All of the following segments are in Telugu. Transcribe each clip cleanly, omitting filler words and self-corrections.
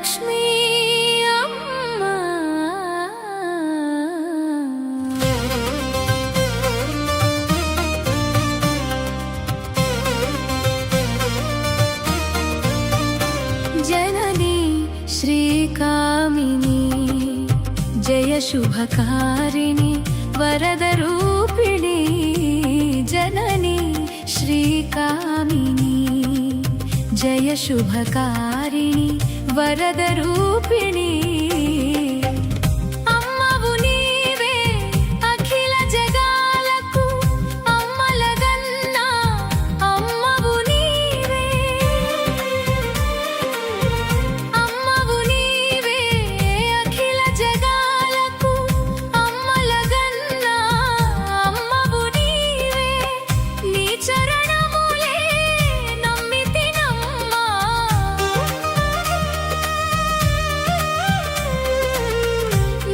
వరలక్ష్మి అమ్మ జననీ శ్రీకామిని జయ శుభకారిణి వరద రూపిణి జననీ శ్రీకామిని జయ శుభకారిణి వరద రూపిణి అమ్మవు నీవే అఖిల జగాలకు అమ్మలగన్న అమ్మవు నీవే అమ్మవు నీవే అఖిల జగాలకు అమ్మలగన్న అమ్మవు నీవే నీ చరణములే నమ్మితినమ్మా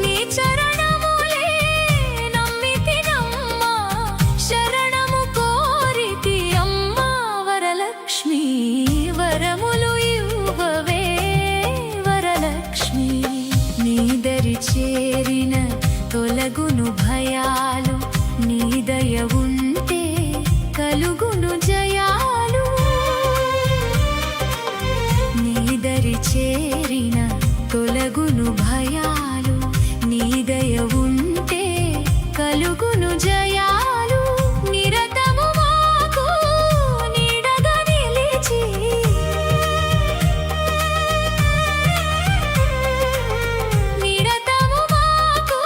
నీ చరణములే నమ్మితినమ్మా శరణము కోరితి అమ్మా వరలక్ష్మి వరములు ఇవ్వవే వరలక్ష్మి నీ దరి చేరిన తొలగును భయాలు నీ దయ ఉంటే కలుగును జయాలు నీ దరి చేరిన తొలగును భయాలు నీ దయ ఉంటే కలుగును జయాలు నిరతము మాకు నీడగా నిలిచి నిరతము మాకు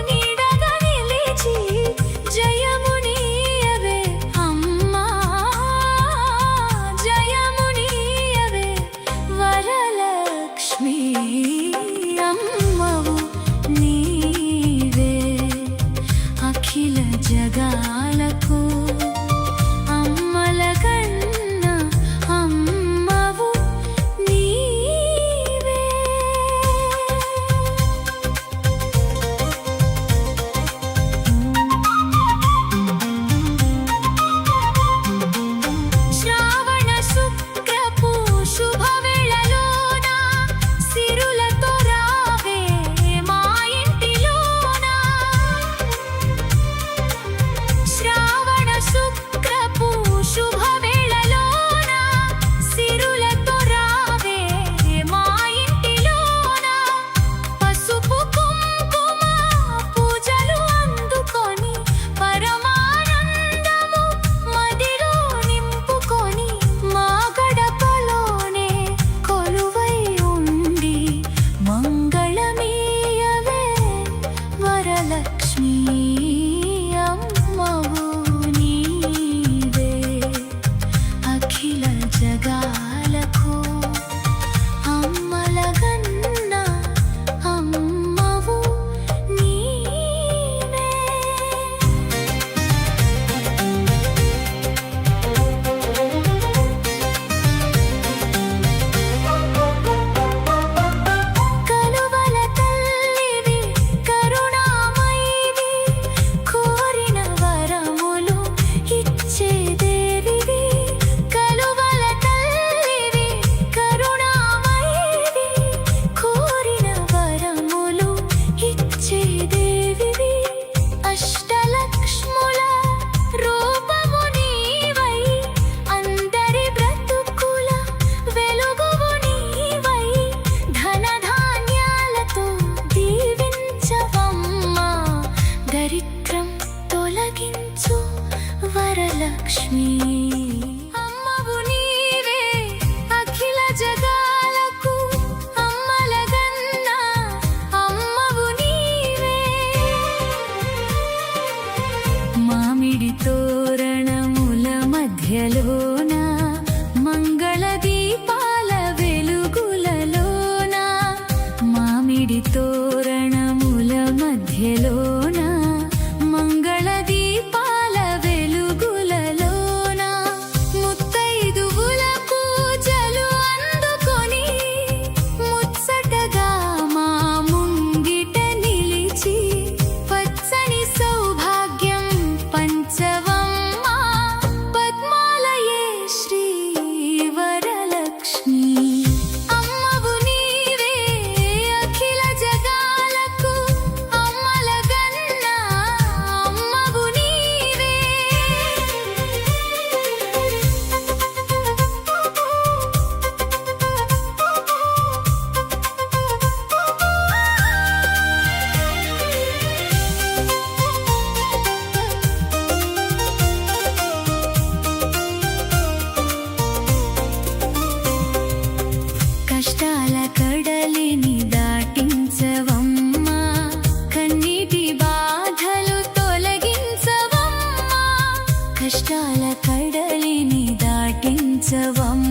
నీడగా నిలిచి జయము నీయవే అమ్మా జయము నీయవే వరలక్ష్మి అమ్మవు నీవే అఖిల జగాలకు అమ్మలగన్న అమ్మవు నీవే శ్రావణ శుక్రపు శుభవేళలోన సిరులతో రావే మా ఇంటిలోన శ్రావణ శుక్రపు శుభవేళలోన సిరులతో రావే మా ఇంటిలోన పసుపు కుంకుమ పూజలు అందుకొని పరమానందము మదిలో నింపుకొని మా గడపలోనే కొలువై ఉండి మంగళమీయవే వరలక్ష్మి అమ్మవు నీవే అఖిల జగాలకు అమ్మలగన్న అమ్మవు నీవే కలువల తల్లివి కరుణామయివి కోరిన వరములు ఇచ్చే దేవివి కలువల తల్లివి కరుణామయివి కోరిన వరములు ఇచ్చే దేవివి అష్టలక్ష్ముల రూపము నీవై అందరి బ్రతుకుల వెలుగువు నీవై ధనధాన్యాలతో దీవించవమ్మా దరిద్రం తొలగించు వరలక్ష్మి అమ్మవు నీవే అఖిల జగాలకు అమ్మలగన్న అమ్మవు నీవే మామిడి తోరణముల మధ్యలోన మంగళ దీపాల వెలుగులలోన మామిడి తోరణముల మధ్యలోన మంగళ దీపాల వెలుగులలోన ముత్తైదువుల పూజలు అందుకొని ముచ్చటగా మా ముంగిట నిలిచి పచ్చని సౌభాగ్యం పంచవమ్మా పద్మాలయే కష్టాల కడలిని దాటించవమ్మ